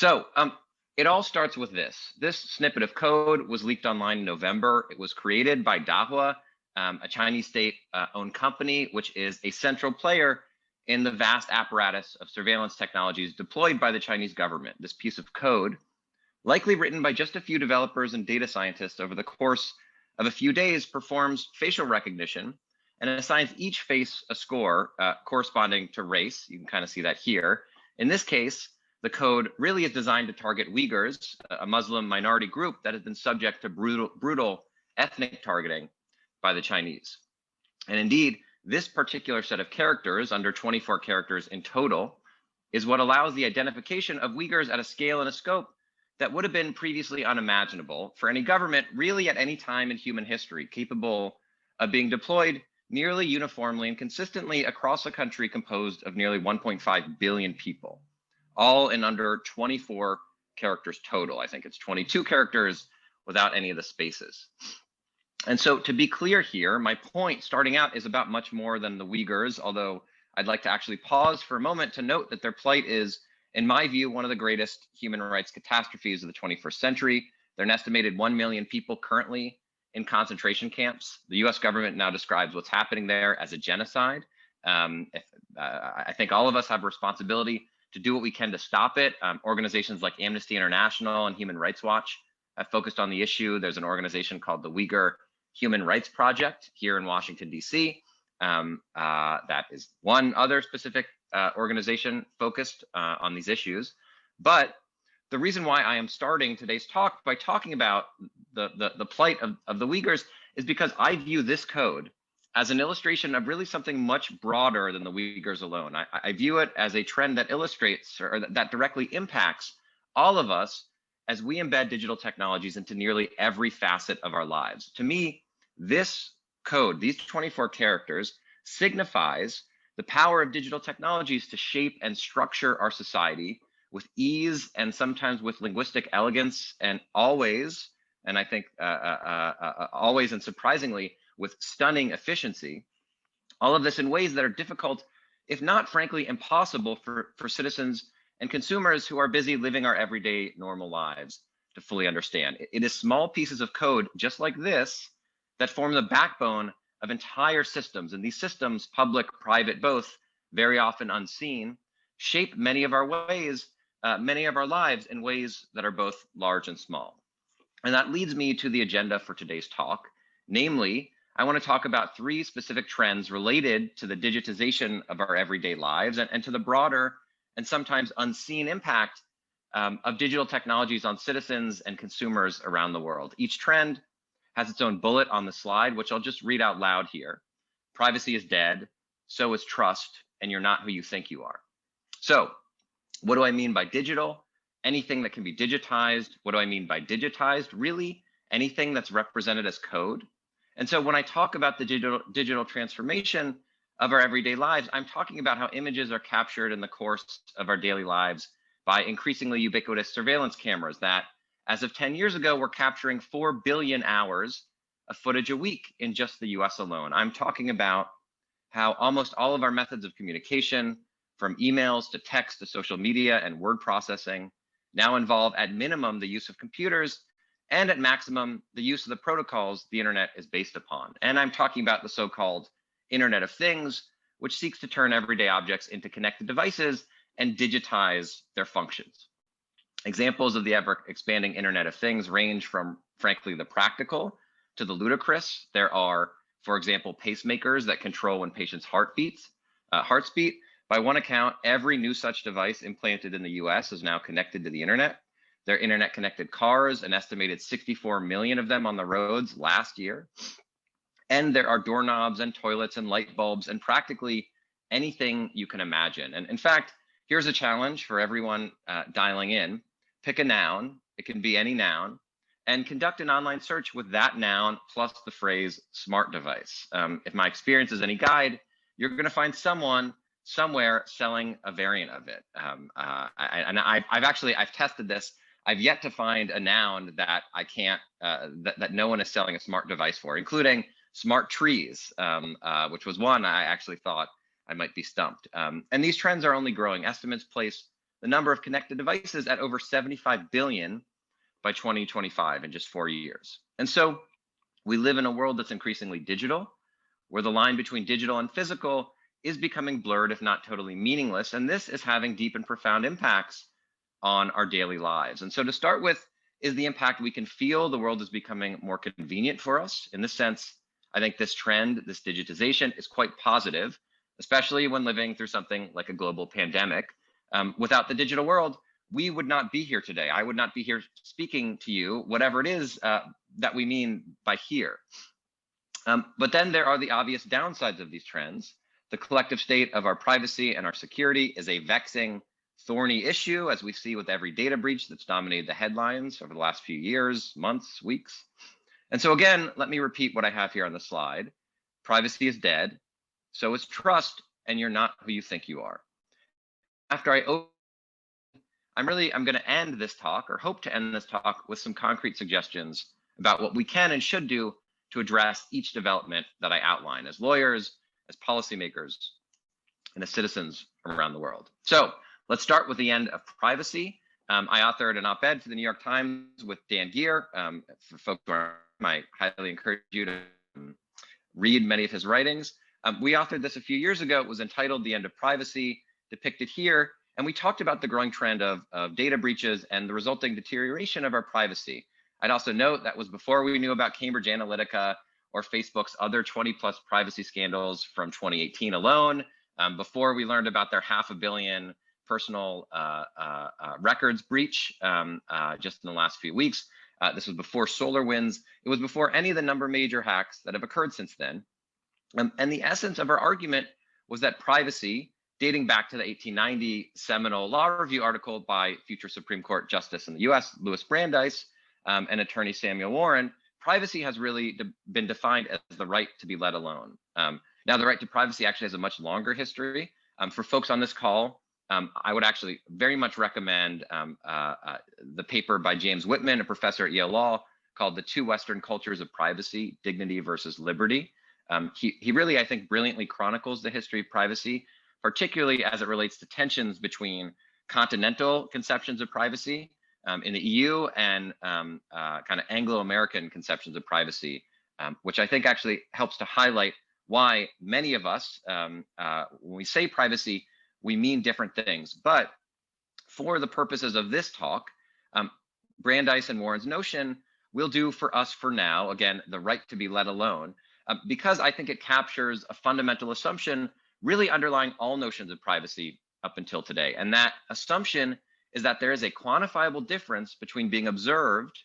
It all starts with this. This snippet of code was leaked online in November. It was created by Dahua, a Chinese state-owned company, which is a central player in the vast apparatus of surveillance technologies deployed by the Chinese government. This piece of code, likely written by just a few developers and data scientists over the course of a few days, performs facial recognition and assigns each face a score corresponding to race. You can kind of see that here. In this case, the code really is designed to target Uyghurs, a Muslim minority group that has been subject to brutal ethnic targeting by the Chinese. And indeed, this particular set of characters, under 24 characters in total, is what allows the identification of Uyghurs at a scale and a scope that would have been previously unimaginable for any government really at any time in human history, capable of being deployed nearly uniformly and consistently across a country composed of nearly 1.5 billion people, all in under 24 characters total. I think it's 22 characters without any of the spaces. And so to be clear here, my point starting out is about much more than the Uyghurs, although I'd like to actually pause for a moment to note that their plight is, in my view, one of the greatest human rights catastrophes of the 21st century. There are an estimated 1 million people currently in concentration camps. The US government now describes what's happening there as a genocide. I think all of us have a responsibility to do what we can to stop it. Organizations like Amnesty International and Human Rights Watch have focused on the issue. There's an organization called the Uyghur Human Rights Project here in Washington, D.C. That is one other specific organization focused on these issues. But the reason why I am starting today's talk by talking about the plight of the Uyghurs is because I view this code as an illustration of really something much broader than the Uyghurs alone. I view it as a trend that illustrates or that directly impacts all of us as we embed digital technologies into nearly every facet of our lives. To me, this code, these 24 characters, signifies the power of digital technologies to shape and structure our society with ease and sometimes with linguistic elegance, and always, and I think always and surprisingly, with stunning efficiency. All of this in ways that are difficult, if not frankly impossible for citizens and consumers who are busy living our everyday normal lives to fully understand. It is small pieces of code just like this that form the backbone of entire systems. And these systems, public, private, both, very often unseen, shape many of our lives in ways that are both large and small. And that leads me to the agenda for today's talk. Namely, I want to talk about 3 specific trends related to the digitization of our everyday lives and to the broader and sometimes unseen impact of digital technologies on citizens and consumers around the world. Each trend has its own bullet on the slide, which I'll just read out loud here. Privacy is dead, so is trust, and you're not who you think you are. So, what do I mean by digital? Anything that can be digitized. What do I mean by digitized? Really, anything that's represented as code. And so when I talk about the digital transformation of our everyday lives, I'm talking about how images are captured in the course of our daily lives by increasingly ubiquitous surveillance cameras that, as of 10 years ago, were capturing 4 billion hours of footage a week in just the US alone. I'm talking about how almost all of our methods of communication, from emails to text to social media and word processing, now involve at minimum the use of computers and at maximum the use of the protocols the internet is based upon. And I'm talking about the so-called Internet of Things, which seeks to turn everyday objects into connected devices and digitize their functions. Examples of the ever-expanding Internet of Things range from, frankly, the practical to the ludicrous. There are, for example, pacemakers that control when patients' hearts beat. By one account, every new such device implanted in the US is now connected to the internet. There are internet-connected cars, an estimated 64 million of them on the roads last year. And there are doorknobs and toilets and light bulbs and practically anything you can imagine. And in fact, here's a challenge for everyone dialing in. Pick a noun, it can be any noun, and conduct an online search with that noun plus the phrase smart device. If my experience is any guide, you're going to find someone somewhere selling a variant of it. I've tested this. I've yet to find a noun that I can't, that no one is selling a smart device for, including smart trees, which was one I actually thought I might be stumped. And these trends are only growing. Estimates place the number of connected devices at over 75 billion by 2025 in just 4 years. And so we live in a world that's increasingly digital, where the line between digital and physical is becoming blurred, if not totally meaningless. And this is having deep and profound impacts on our daily lives. And so to start with is the impact we can feel the world is becoming more convenient for us. In this sense, I think this trend, this digitization is quite positive, especially when living through something like a global pandemic. Without the digital world, we would not be here today. I would not be here speaking to you, whatever it is that we mean by here. But then there are the obvious downsides of these trends. The collective state of our privacy and our security is a vexing, thorny issue, as we see with every data breach that's dominated the headlines over the last few years, months, weeks. And so again, let me repeat what I have here on the slide. Privacy is dead, so is trust, and you're not who you think you are. After I'm going to end this talk, or hope to end this talk, with some concrete suggestions about what we can and should do to address each development that I outline as lawyers, as policymakers, and as citizens from around the world. So let's start with the end of privacy. I authored an op-ed for the New York Times with Dan Geer. For folks who are, I highly encourage you to read many of his writings. We authored this a few years ago. It was entitled "The End of Privacy," depicted here. And we talked about the growing trend of data breaches and the resulting deterioration of our privacy. I'd also note that was before we knew about Cambridge Analytica or Facebook's other 20+ privacy scandals from 2018 alone, before we learned about their $500 million personal records breach just in the last few weeks. This was before SolarWinds. It was before any of the number of major hacks that have occurred since then. And the essence of our argument was that privacy, dating back to the 1890 seminal law review article by future Supreme Court Justice in the US, Louis Brandeis, and attorney Samuel Warren, privacy has really been defined as the right to be let alone. Now, the right to privacy actually has a much longer history. For folks on this call, I would actually very much recommend the paper by James Whitman, a professor at Yale Law, called "The Two Western Cultures of Privacy, Dignity versus Liberty." He really, I think, brilliantly chronicles the history of privacy, particularly as it relates to tensions between continental conceptions of privacy in the EU and kind of Anglo-American conceptions of privacy, which I think actually helps to highlight why many of us, when we say privacy, we mean different things. But for the purposes of this talk, Brandeis and Warren's notion will do for us for now, again, the right to be let alone, because I think it captures a fundamental assumption really underlying all notions of privacy up until today. And that assumption is that there is a quantifiable difference between being observed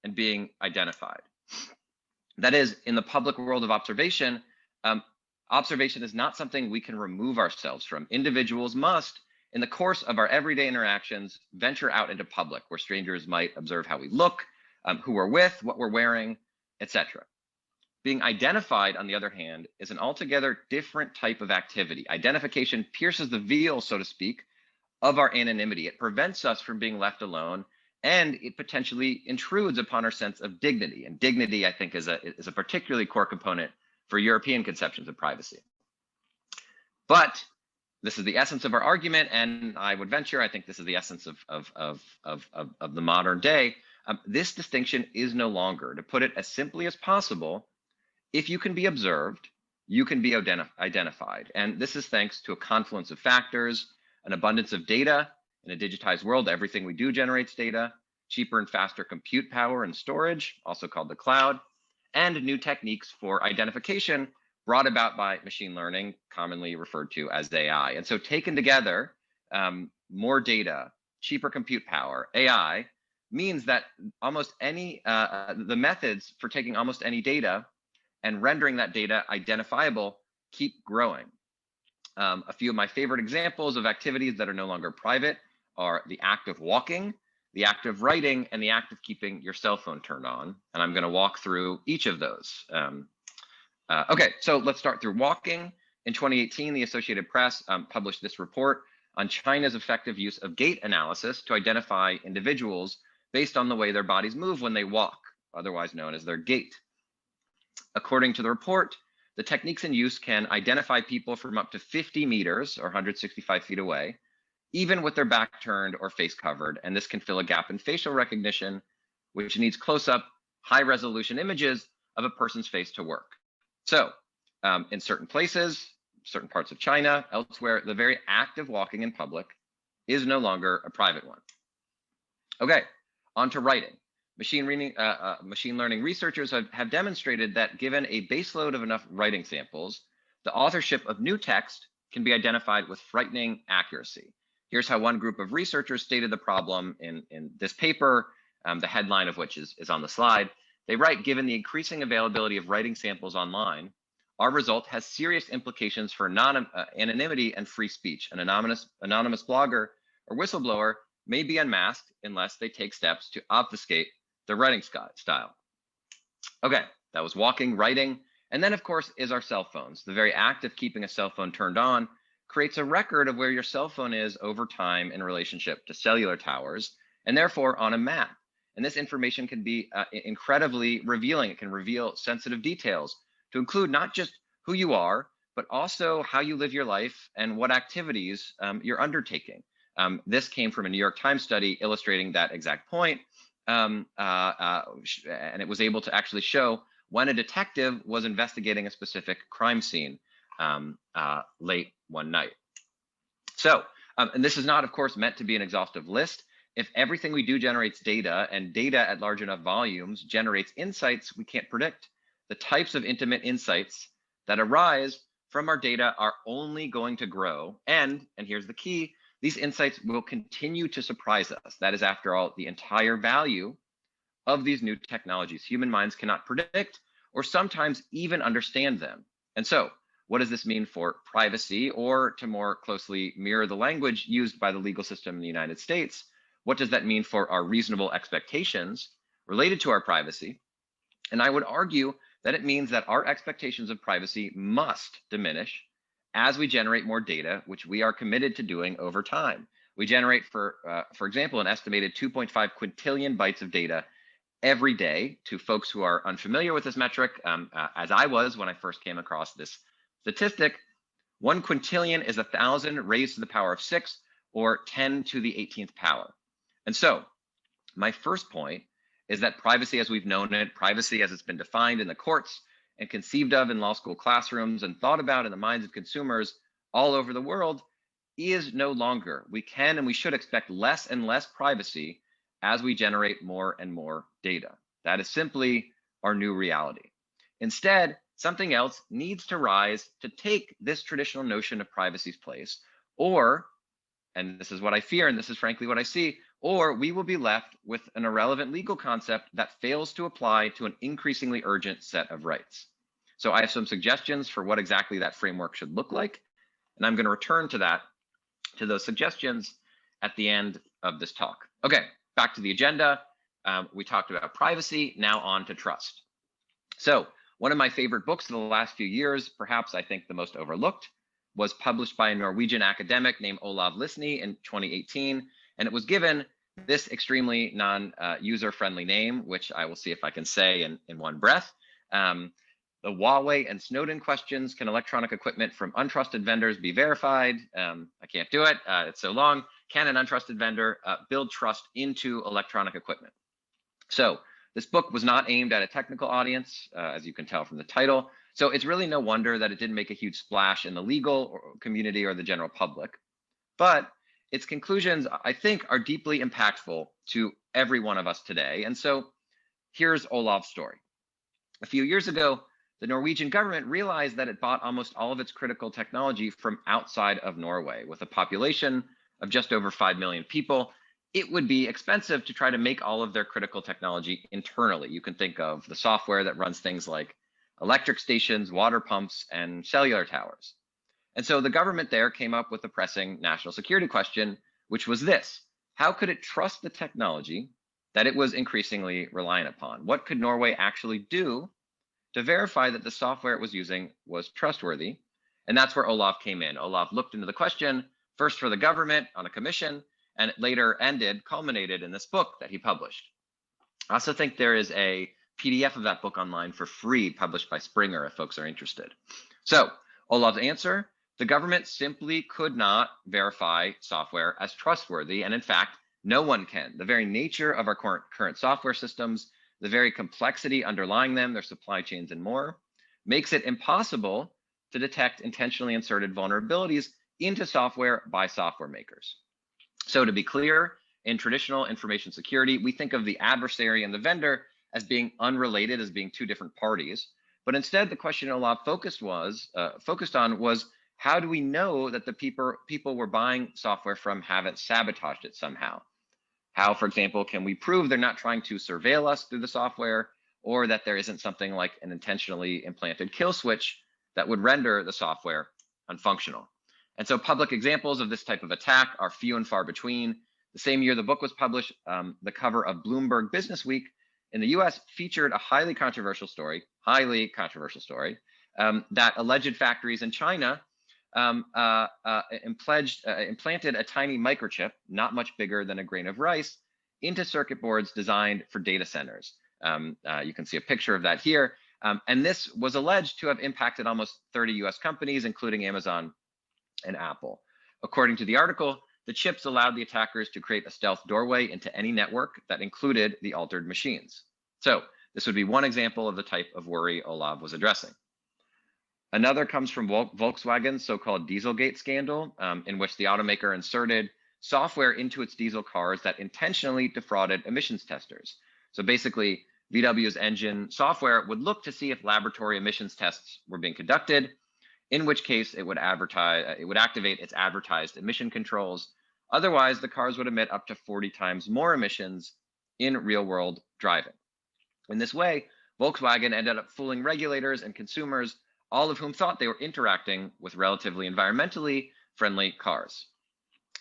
and being identified. That is, in the public world of observation, observation is not something we can remove ourselves from. Individuals must, in the course of our everyday interactions, venture out into public, where strangers might observe how we look, who we're with, what we're wearing, etc. Being identified, on the other hand, is an altogether different type of activity. Identification pierces the veil, so to speak, of our anonymity. It prevents us from being left alone, and it potentially intrudes upon our sense of dignity. And dignity, I think, is a particularly core component for European conceptions of privacy. But this is the essence of our argument, and I would venture, I think this is the essence of the modern day. This distinction is no longer. To put it as simply as possible, if you can be observed, you can be identified. And this is thanks to a confluence of factors, an abundance of data. In a digitized world, everything we do generates data, cheaper and faster compute power and storage, also called the cloud, and new techniques for identification brought about by machine learning, commonly referred to as AI. And so taken together, more data, cheaper compute power, AI, means that almost any, the methods for taking almost any data and rendering that data identifiable keep growing. A few of my favorite examples of activities that are no longer private are the act of walking, the act of writing, and the act of keeping your cell phone turned on. And I'm going to walk through each of those. Okay, so let's start through walking. In 2018, the Associated Press published this report on China's effective use of gait analysis to identify individuals based on the way their bodies move when they walk, otherwise known as their gait. According to the report, the techniques in use can identify people from up to 50 meters or 165 feet away, even with their back turned or face covered. And this can fill a gap in facial recognition, which needs close-up, high-resolution images of a person's face to work. So in certain places, certain parts of China, elsewhere, the very act of walking in public is no longer a private one. Okay, on to writing. Machine learning researchers have demonstrated that given a baseload of enough writing samples, the authorship of new text can be identified with frightening accuracy. Here's how one group of researchers stated the problem in this paper, the headline of which is on the slide. They write, given the increasing availability of writing samples online, our result has serious implications for anonymity and free speech. An anonymous blogger or whistleblower may be unmasked unless they take steps to obfuscate their writing style. Okay, that was walking, writing, and then of course is our cell phones. The very act of keeping a cell phone turned on creates a record of where your cell phone is over time in relationship to cellular towers, and therefore on a map. And this information can be incredibly revealing. It can reveal sensitive details to include not just who you are, but also how you live your life and what activities you're undertaking. This came from a New York Times study illustrating that exact point. And it was able to actually show when a detective was investigating a specific crime scene late one night. So, and this is not, of course, meant to be an exhaustive list. If everything we do generates data, and data at large enough volumes generates insights we can't predict, the types of intimate insights that arise from our data are only going to grow. And here's the key, these insights will continue to surprise us. That is, after all, the entire value of these new technologies. Human minds cannot predict or sometimes even understand them. And so, what does this mean for privacy, or to more closely mirror the language used by the legal system in the United States, what does that mean for our reasonable expectations related to our privacy? And I would argue that it means that our expectations of privacy must diminish as we generate more data, which we are committed to doing over time. We generate, for example, an estimated 2.5 quintillion bytes of data every day. To folks who are unfamiliar with this metric, as I was when I first came across this statistic, 1 quintillion is 1,000 raised to the power of 6, or 10 to the 18th power. And so my first point is that privacy as we've known it, privacy as it's been defined in the courts and conceived of in law school classrooms and thought about in the minds of consumers all over the world, is no longer. We can and we should expect less and less privacy as we generate more and more data. That is simply our new reality. Instead, something else needs to rise to take this traditional notion of privacy's place, or, and this is what I fear, and this is frankly what I see, or we will be left with an irrelevant legal concept that fails to apply to an increasingly urgent set of rights. So I have some suggestions for what exactly that framework should look like, and I'm going to return to those suggestions at the end of this talk. Okay, back to the agenda. We talked about privacy, now on to trust. So one of my favorite books of the last few years, perhaps I think the most overlooked, was published by a Norwegian academic named Olav Lisny in 2018, and it was given this extremely non-user-friendly name, which I will see if I can say in one breath. The Huawei and Snowden questions: can electronic equipment from untrusted vendors be verified? I can't do it, it's so long. Can an untrusted vendor build trust into electronic equipment? So this book was not aimed at a technical audience, as you can tell from the title. So it's really no wonder that it didn't make a huge splash in the legal community or the general public. But its conclusions, I think, are deeply impactful to every one of us today. And so here's Olav's story. A few years ago, the Norwegian government realized that it bought almost all of its critical technology from outside of Norway. With a population of just over 5 million people, it would be expensive to try to make all of their critical technology internally. You can think of the software that runs things like electric stations, water pumps, and cellular towers. And so the government there came up with a pressing national security question, which was this: how could it trust the technology that it was increasingly reliant upon? What could Norway actually do to verify that the software it was using was trustworthy? And that's where Olav came in. Olav looked into the question, first for the government on a commission, and it later culminated in this book that he published. I also think there is a PDF of that book online for free, published by Springer, if folks are interested. So Olav's answer: The government simply could not verify software as trustworthy, and in fact, no one can. The very nature of our current software systems, the very complexity underlying them, their supply chains and more, makes it impossible to detect intentionally inserted vulnerabilities into software by software makers. So to be clear, in traditional information security, we think of the adversary and the vendor as being unrelated, as being two different parties. But instead, the question Olaf focused on was, how do we know that the people we're buying software from haven't sabotaged it somehow? How, for example, can we prove they're not trying to surveil us through the software, or that there isn't something like an intentionally implanted kill switch that would render the software unfunctional? And so public examples of this type of attack are few and far between. The same year the book was published, the cover of Bloomberg Business Week in the US featured a highly controversial story that alleged factories in China implanted a tiny microchip, not much bigger than a grain of rice, into circuit boards designed for data centers. You can see a picture of that here. And this was alleged to have impacted almost 30 US companies, including Amazon and Apple. According to the article, the chips allowed the attackers to create a stealth doorway into any network that included the altered machines. So this would be one example of the type of worry Olav was addressing. Another comes from Volkswagen's so-called Dieselgate scandal, in which the automaker inserted software into its diesel cars that intentionally defrauded emissions testers. So basically, VW's engine software would look to see if laboratory emissions tests were being conducted, in which case it would activate its advertised emission controls. Otherwise, the cars would emit up to 40 times more emissions in real-world driving. In this way, Volkswagen ended up fooling regulators and consumers, all of whom thought they were interacting with relatively environmentally friendly cars.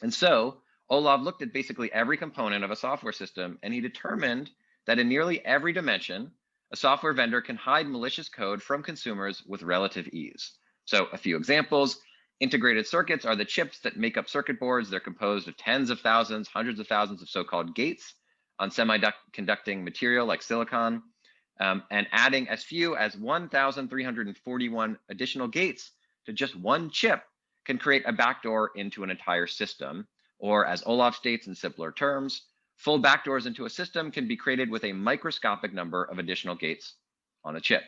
And so Olav looked at basically every component of a software system, and he determined that in nearly every dimension, a software vendor can hide malicious code from consumers with relative ease. So a few examples: integrated circuits are the chips that make up circuit boards. They're composed of tens of thousands, hundreds of thousands of so-called gates on semiconducting material like silicon. And adding as few as 1,341 additional gates to just one chip can create a backdoor into an entire system. Or as Olaf states in simpler terms, full backdoors into a system can be created with a microscopic number of additional gates on a chip.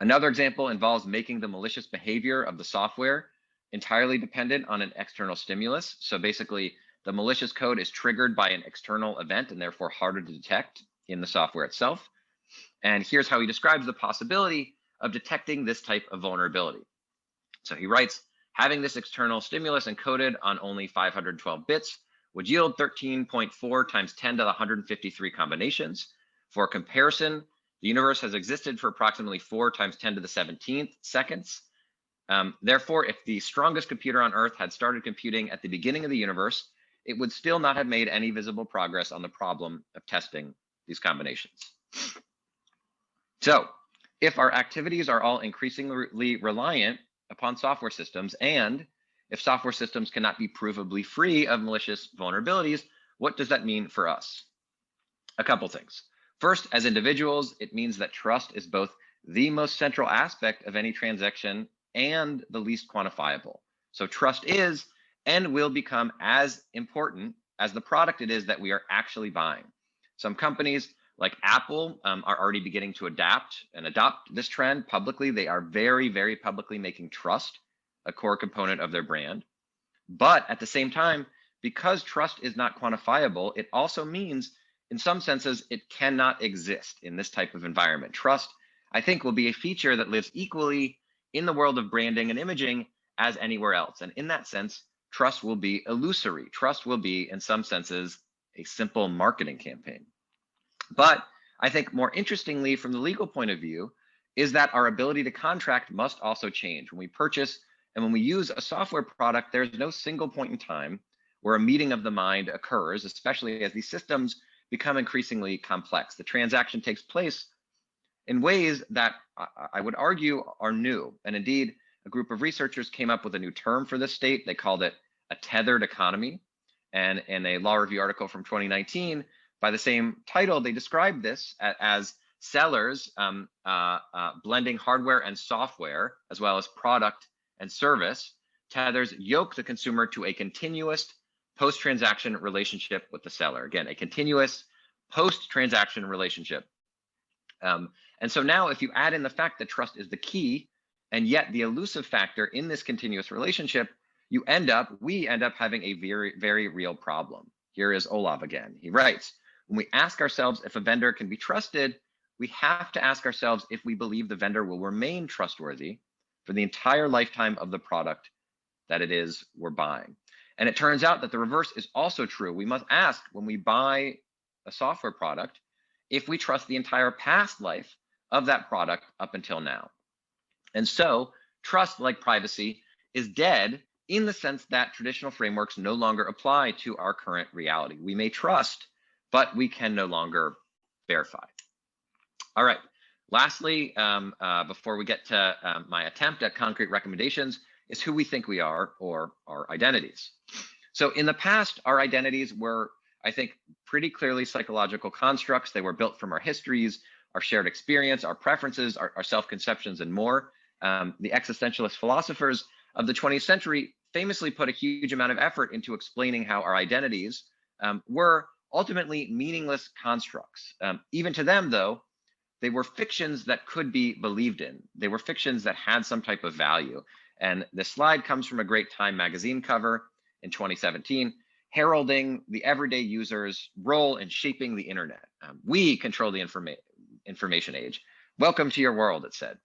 Another example involves making the malicious behavior of the software entirely dependent on an external stimulus. So basically, the malicious code is triggered by an external event and therefore harder to detect in the software itself. And here's how he describes the possibility of detecting this type of vulnerability. So he writes, having this external stimulus encoded on only 512 bits would yield 13.4 times 10 to the 153 combinations. For comparison, the universe has existed for approximately 4 times 10 to the 17th seconds. Therefore, if the strongest computer on Earth had started computing at the beginning of the universe, it would still not have made any visible progress on the problem of testing these combinations. So if our activities are all increasingly reliant upon software systems, and if software systems cannot be provably free of malicious vulnerabilities, what does that mean for us? A couple things. First, as individuals, it means that trust is both the most central aspect of any transaction and the least quantifiable. So trust is and will become as important as the product it is that we are actually buying. Some companies like Apple are already beginning to adopt this trend publicly. They are very, very publicly making trust a core component of their brand. But at the same time, because trust is not quantifiable, it also means in some senses it cannot exist in this type of environment. Trust, I think, will be a feature that lives equally in the world of branding and imaging as anywhere else. And in that sense, trust will be illusory. Trust will be, in some senses, a simple marketing campaign. But I think more interestingly, from the legal point of view, is that our ability to contract must also change. When we purchase and when we use a software product, there's no single point in time where a meeting of the mind occurs, especially as these systems become increasingly complex. The transaction takes place in ways that I would argue are new. And indeed, a group of researchers came up with a new term for this state. They called it a tethered economy. And in a law review article from 2019, by the same title, they described this as sellers blending hardware and software, as well as product and service, tethers yoke the consumer to a continuous post-transaction relationship with the seller. Again, a continuous post-transaction relationship. And so now if you add in the fact that trust is the key, and yet the elusive factor in this continuous relationship, we end up having a very, very real problem. Here is Olav again. He writes, when we ask ourselves if a vendor can be trusted, we have to ask ourselves if we believe the vendor will remain trustworthy for the entire lifetime of the product that it is we're buying. And it turns out that the reverse is also true. We must ask when we buy a software product if we trust the entire past life of that product up until now. And so trust, like privacy, is dead in the sense that traditional frameworks no longer apply to our current reality. We may trust, but we can no longer verify. All right. Lastly, before we get to my attempt at concrete recommendations, is who we think we are, or our identities. So in the past, our identities were, I think, pretty clearly psychological constructs. They were built from our histories, our shared experience, our preferences, our self-conceptions, and more. The existentialist philosophers of the 20th century famously put a huge amount of effort into explaining how our identities were ultimately meaningless constructs. Even to them, though, they were fictions that could be believed in. They were fictions that had some type of value. And this slide comes from a great Time magazine cover in 2017, heralding the everyday user's role in shaping the internet. We control the information age. Welcome to your world, it said.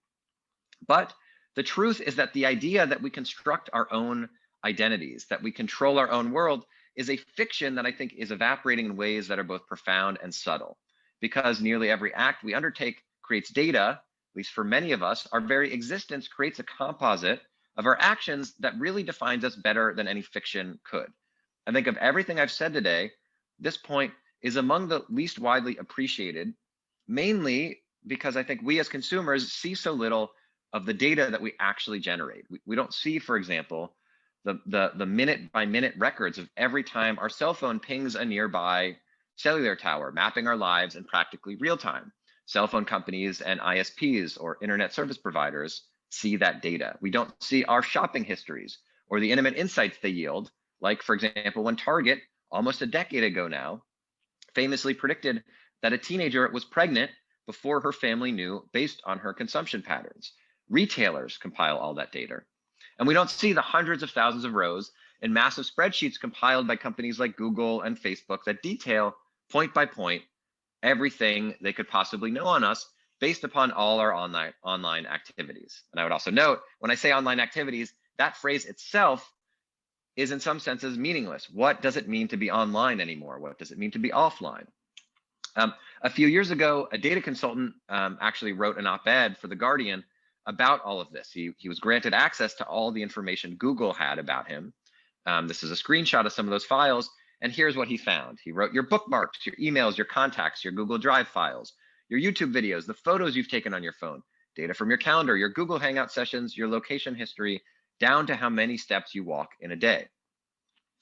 But the truth is that the idea that we construct our own identities, that we control our own world, is a fiction that I think is evaporating in ways that are both profound and subtle. Because nearly every act we undertake creates data, at least for many of us, our very existence creates a composite of our actions that really defines us better than any fiction could. I think of everything I've said today, this point is among the least widely appreciated, mainly because I think we as consumers see so little of the data that we actually generate. We don't see, for example, the minute-by-minute records of every time our cell phone pings a nearby cellular tower, mapping our lives in practically real time. Cell phone companies and ISPs, or internet service providers, see that data. We don't see our shopping histories or the intimate insights they yield, like, for example, when Target, almost a decade ago now, famously predicted that a teenager was pregnant before her family knew based on her consumption patterns. Retailers compile all that data. And we don't see the hundreds of thousands of rows in massive spreadsheets compiled by companies like Google and Facebook that detail, point by point, everything they could possibly know on us based upon all our online activities. And I would also note, when I say online activities, that phrase itself is in some senses meaningless. What does it mean to be online anymore? What does it mean to be offline? A few years ago, a data consultant actually wrote an op-ed for The Guardian about all of this. He was granted access to all the information Google had about him. This is a screenshot of some of those files, and here's what he found. He wrote your bookmarks, your emails, your contacts, your Google Drive files, your YouTube videos, the photos you've taken on your phone, data from your calendar, your Google Hangout sessions, your location history, down to how many steps you walk in a day.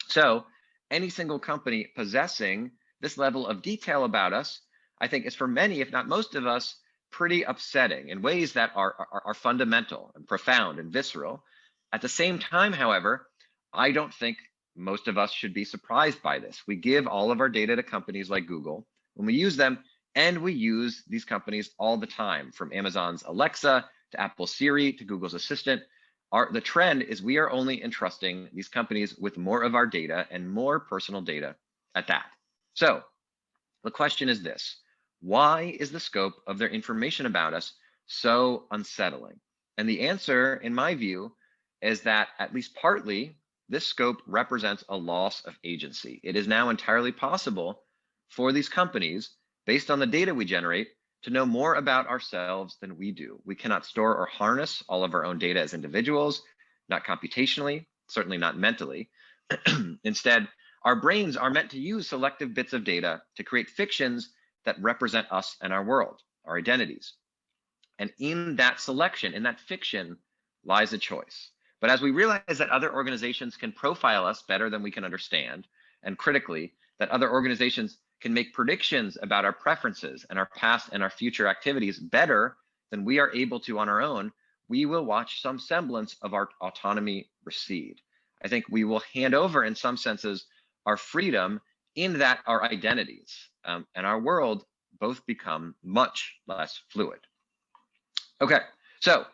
So any single company possessing this level of detail about us, I think, is for many, if not most of us, pretty upsetting in ways that are fundamental and profound and visceral. At the same time, however, I don't think most of us should be surprised by this. We give all of our data to companies like Google when we use them, and we use these companies all the time, from Amazon's Alexa to Apple's Siri to Google's Assistant. The trend is we are only entrusting these companies with more of our data and more personal data at that. So the question is this: why is the scope of their information about us so unsettling? And the answer, in my view, is that at least partly, this scope represents a loss of agency. It is now entirely possible for these companies, based on the data we generate, to know more about ourselves than we do. We cannot store or harness all of our own data as individuals, not computationally, certainly not mentally. Instead, our brains are meant to use selective bits of data to create fictions that represent us and our world, our identities. And in that selection, in that fiction, lies a choice. But as we realize that other organizations can profile us better than we can understand, and critically, that other organizations can make predictions about our preferences and our past and our future activities better than we are able to on our own, we will watch some semblance of our autonomy recede. I think we will hand over, in some senses, our freedom in that our identities and our world both become much less fluid. Okay, so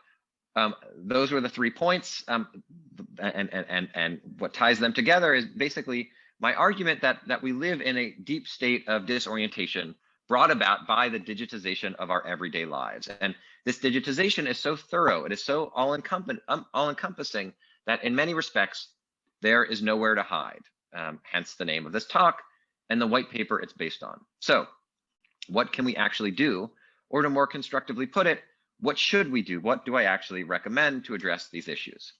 those were the 3 points, and what ties them together is basically my argument that we live in a deep state of disorientation brought about by the digitization of our everyday lives. And this digitization is so thorough, it is so all-encompassing that in many respects, there is nowhere to hide, hence the name of this talk and the white paper it's based on. So what can we actually do? Or to more constructively put it, what should we do? What do I actually recommend to address these issues?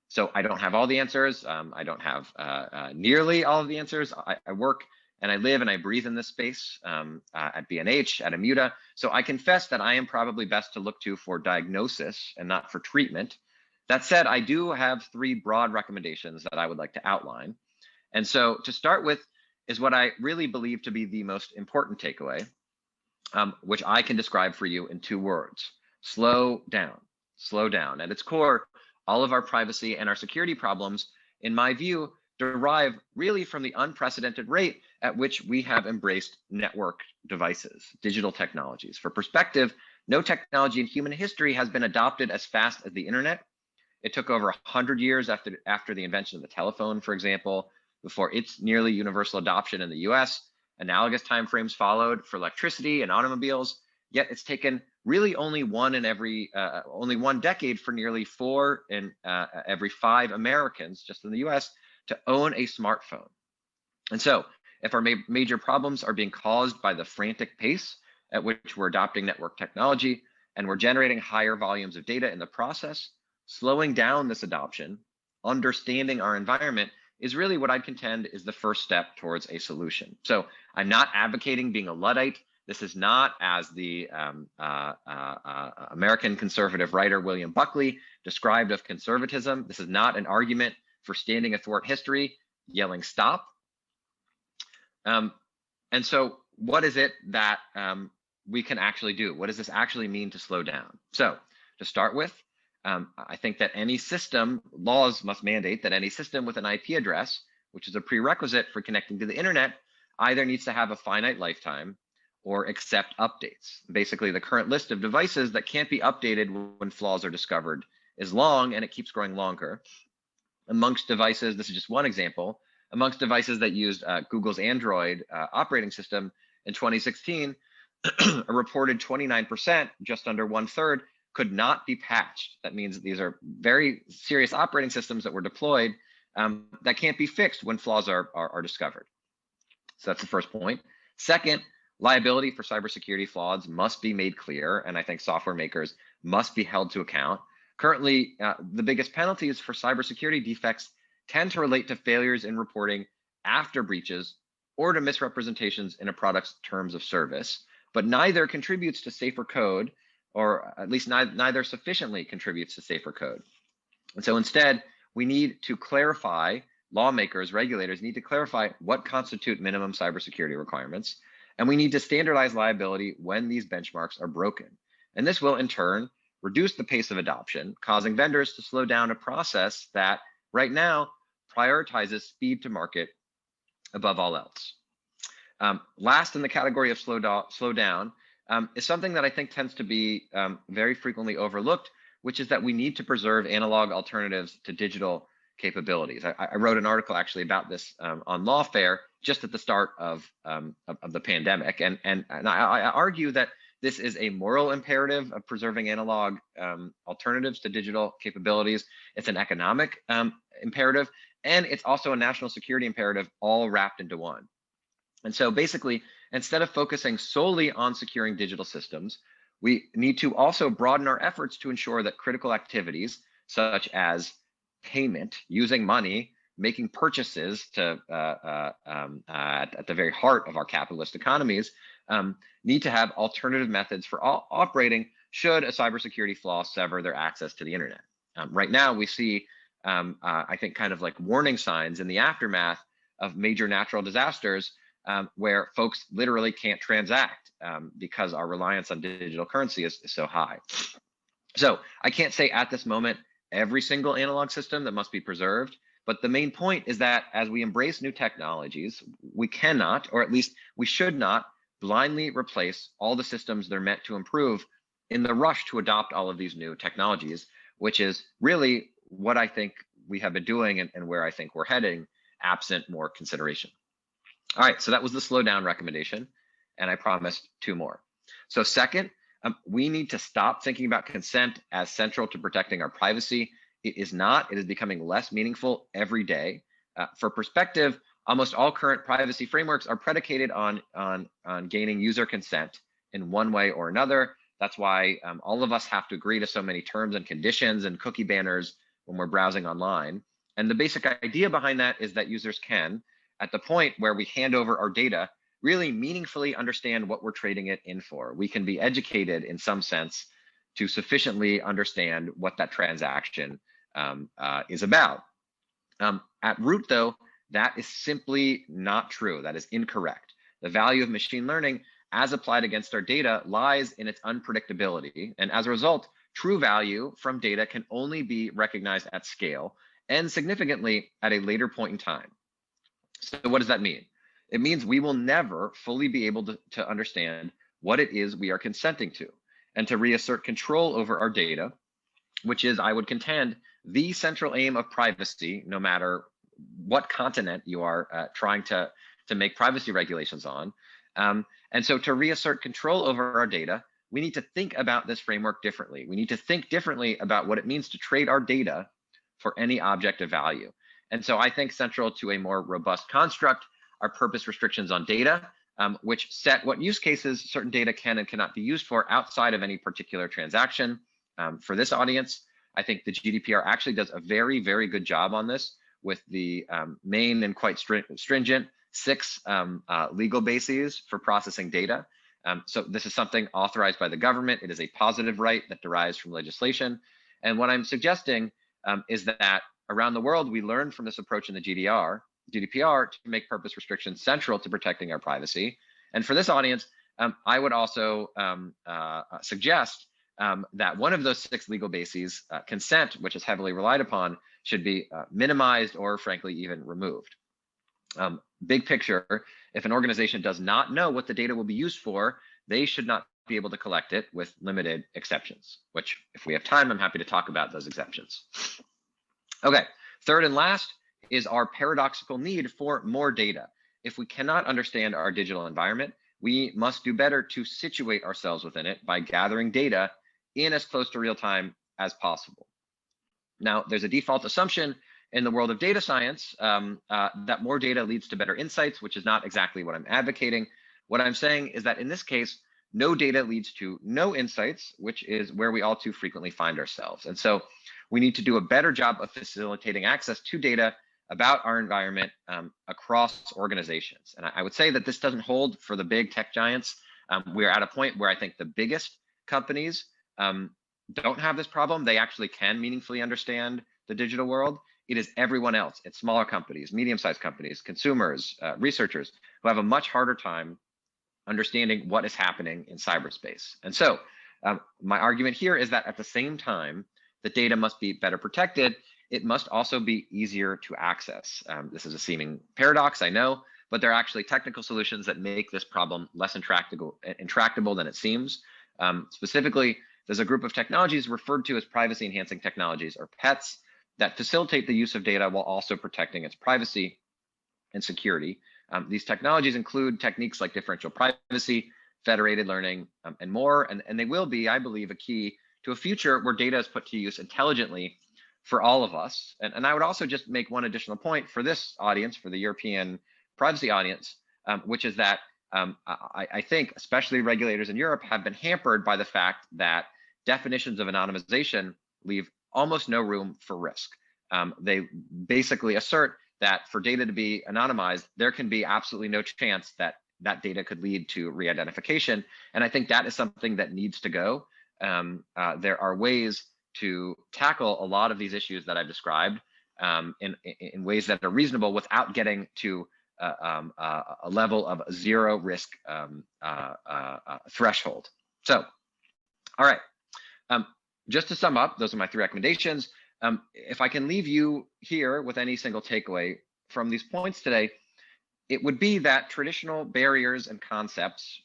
So I don't have all the answers. I don't have nearly all of the answers. I work and I live and I breathe in this space at BNH, at Immuta. So I confess that I am probably best to look to for diagnosis and not for treatment. That said, I do have 3 broad recommendations that I would like to outline. And so to start with is what I really believe to be the most important takeaway, which I can describe for you in 2 words: slow down. Slow down. At its core, all of our privacy and our security problems, in my view, derive really from the unprecedented rate at which we have embraced network devices, digital technologies. For perspective, no technology in human history has been adopted as fast as the internet. It took over 100 years after the invention of the telephone, for example, before its nearly universal adoption in the US. Analogous timeframes followed for electricity and automobiles, yet it's taken really only one decade for nearly 4 in every 5 Americans, just in the US, to own a smartphone. And so if our major problems are being caused by the frantic pace at which we're adopting network technology and we're generating higher volumes of data in the process, slowing down this adoption, understanding our environment, is really what I'd contend is the first step towards a solution. So I'm not advocating being a Luddite. This is not, as the American conservative writer William Buckley described of conservatism, this is not an argument for standing athwart history, yelling stop. And so what is it that we can actually do? What does this actually mean to slow down? So to start with, I think that any system, laws must mandate that any system with an IP address, which is a prerequisite for connecting to the internet, either needs to have a finite lifetime or accept updates. Basically, the current list of devices that can't be updated when flaws are discovered is long, and it keeps growing longer. Amongst devices, this is just one example, amongst devices that used Google's Android operating system in 2016, a reported 29%, just under 1/3, could not be patched. That means that these are very serious operating systems that were deployed that can't be fixed when flaws are discovered. So that's the first point. Second, liability for cybersecurity flaws must be made clear, and I think software makers must be held to account. Currently, the biggest penalties for cybersecurity defects tend to relate to failures in reporting after breaches or to misrepresentations in a product's terms of service, but neither contributes to safer code, or at least neither sufficiently contributes to safer code. And so instead, we need to clarify, lawmakers, regulators need to clarify what constitute minimum cybersecurity requirements, and we need to standardize liability when these benchmarks are broken. And this will, in turn, reduce the pace of adoption, causing vendors to slow down a process that, right now, prioritizes speed to market above all else. Last in the category of slow down is something that I think tends to be very frequently overlooked, which is that we need to preserve analog alternatives to digital capabilities. I wrote an article actually about this on Lawfare just at the start of the pandemic, and I argue that this is a moral imperative of preserving analog alternatives to digital capabilities. It's an economic imperative, and it's also a national security imperative, all wrapped into one. And so basically, instead of focusing solely on securing digital systems, we need to also broaden our efforts to ensure that critical activities such as payment, using money, making purchases to at the very heart of our capitalist economies, need to have alternative methods for operating should a cybersecurity flaw sever their access to the internet. Right now, we see, I think, kind of like warning signs in the aftermath of major natural disasters where folks literally can't transact because our reliance on digital currency is so high. So I can't say at this moment every single analog system that must be preserved, but the main point is that as we embrace new technologies, we cannot, or at least we should not, blindly replace all the systems they're meant to improve in the rush to adopt all of these new technologies, which is really what I think we have been doing and where I think we're heading, absent more consideration. All right, so that was the slow down recommendation, and I promised 2 more. So second, we need to stop thinking about consent as central to protecting our privacy. It is not. It is becoming less meaningful every day. For perspective, almost all current privacy frameworks are predicated on gaining user consent in one way or another. That's why all of us have to agree to so many terms and conditions and cookie banners when we're browsing online. And the basic idea behind that is that users can, at the point where we hand over our data, really meaningfully understand what we're trading it in for. We can be educated in some sense to sufficiently understand what that transaction is about. At root, though, that is simply not true. That is incorrect. The value of machine learning as applied against our data lies in its unpredictability. And as a result, true value from data can only be recognized at scale and significantly at a later point in time. So what does that mean? It means we will never fully be able to understand what it is we are consenting to and to reassert control over our data, which is, I would contend, the central aim of privacy, no matter what continent you are trying to make privacy regulations on. And so to reassert control over our data, we need to think about this framework differently. We need to think differently about what it means to trade our data for any object of value. And so I think central to a more robust construct are purpose restrictions on data, which set what use cases certain data can and cannot be used for outside of any particular transaction. For this audience, I think the GDPR actually does a very, very good job on this with the main and quite stringent 6 legal bases for processing data. So this is something authorized by the government. It is a positive right that derives from legislation. And what I'm suggesting is that around the world, we learned from this approach in the GDPR to make purpose restrictions central to protecting our privacy. And for this audience, I would also suggest that one of those 6 legal bases, consent, which is heavily relied upon, should be minimized or frankly even removed. Big picture, if an organization does not know what the data will be used for, they should not be able to collect it with limited exceptions, which if we have time, I'm happy to talk about those exceptions. Okay, third and last is our paradoxical need for more data. If we cannot understand our digital environment, we must do better to situate ourselves within it by gathering data in as close to real time as possible. Now, there's a default assumption in the world of data science that more data leads to better insights, which is not exactly what I'm advocating. What I'm saying is that in this case, no data leads to no insights, which is where we all too frequently find ourselves. And so we need to do a better job of facilitating access to data about our environment across organizations. And I would say that this doesn't hold for the big tech giants. We're at a point where I think the biggest companies don't have this problem. They actually can meaningfully understand the digital world. It is everyone else. It's smaller companies, medium-sized companies, consumers, researchers who have a much harder time understanding what is happening in cyberspace. And so my argument here is that at the same time, the data must be better protected. It must also be easier to access. This is a seeming paradox, I know, but there are actually technical solutions that make this problem less intractable than it seems. Specifically, there's a group of technologies referred to as privacy enhancing technologies, or PETs, that facilitate the use of data while also protecting its privacy and security. These technologies include techniques like differential privacy, federated learning, and more, and they will be, I believe, a key to a future where data is put to use intelligently for all of us. And I would also just make one additional point for this audience, for the European privacy audience, which is that I think especially regulators in Europe have been hampered by the fact that definitions of anonymization leave almost no room for risk. They basically assert that for data to be anonymized, there can be absolutely no chance that that data could lead to re-identification. And I think that is something that needs to go. There are ways to tackle a lot of these issues that I've described in ways that are reasonable without getting to a level of zero risk threshold. So, all right. just to sum up, those are my 3 recommendations. If I can leave you here with any single takeaway from these points today, it would be that traditional barriers and concepts,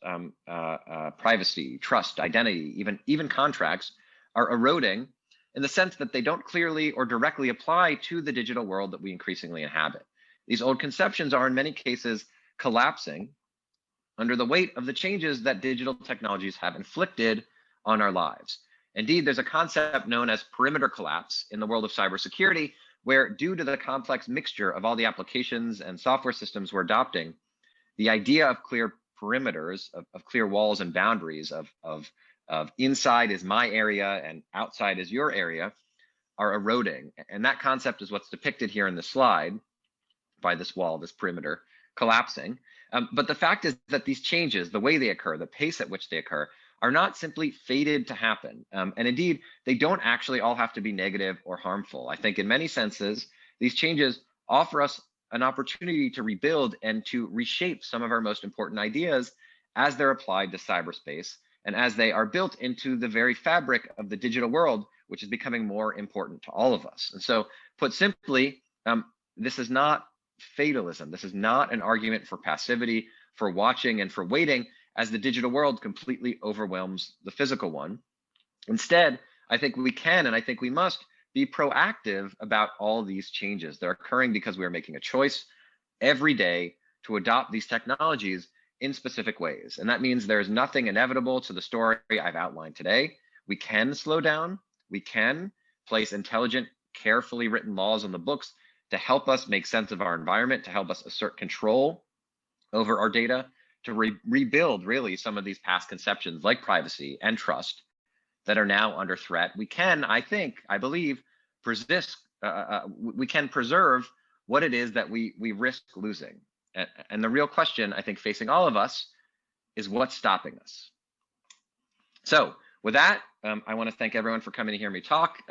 privacy, trust, identity, even contracts, are eroding in the sense that they don't clearly or directly apply to the digital world that we increasingly inhabit. These old conceptions are in many cases collapsing under the weight of the changes that digital technologies have inflicted on our lives. Indeed, there's a concept known as perimeter collapse in the world of cybersecurity, where due to the complex mixture of all the applications and software systems we're adopting, the idea of clear perimeters, of clear walls and boundaries, of inside is my area and outside is your area, are eroding. And that concept is what's depicted here in the slide by this wall, this perimeter collapsing. But the fact is that these changes, the way they occur, the pace at which they occur, are not simply fated to happen. And indeed, they don't actually all have to be negative or harmful. I think in many senses, these changes offer us an opportunity to rebuild and to reshape some of our most important ideas as they're applied to cyberspace and as they are built into the very fabric of the digital world, which is becoming more important to all of us. And so, put simply, this is not fatalism. This is not an argument for passivity, for watching and for waiting as the digital world completely overwhelms the physical one. Instead, I think we can and I think we must be proactive about all these changes. They're occurring because we are making a choice every day to adopt these technologies in specific ways. And that means there's nothing inevitable to the story I've outlined today. We can slow down. We can place intelligent, carefully written laws on the books to help us make sense of our environment, to help us assert control over our data, to rebuild really some of these past conceptions like privacy and trust that are now under threat. We can, I believe, we can preserve what it is that we risk losing. And the real question, I think, facing all of us is what's stopping us. So with that, I want to thank everyone for coming to hear me talk.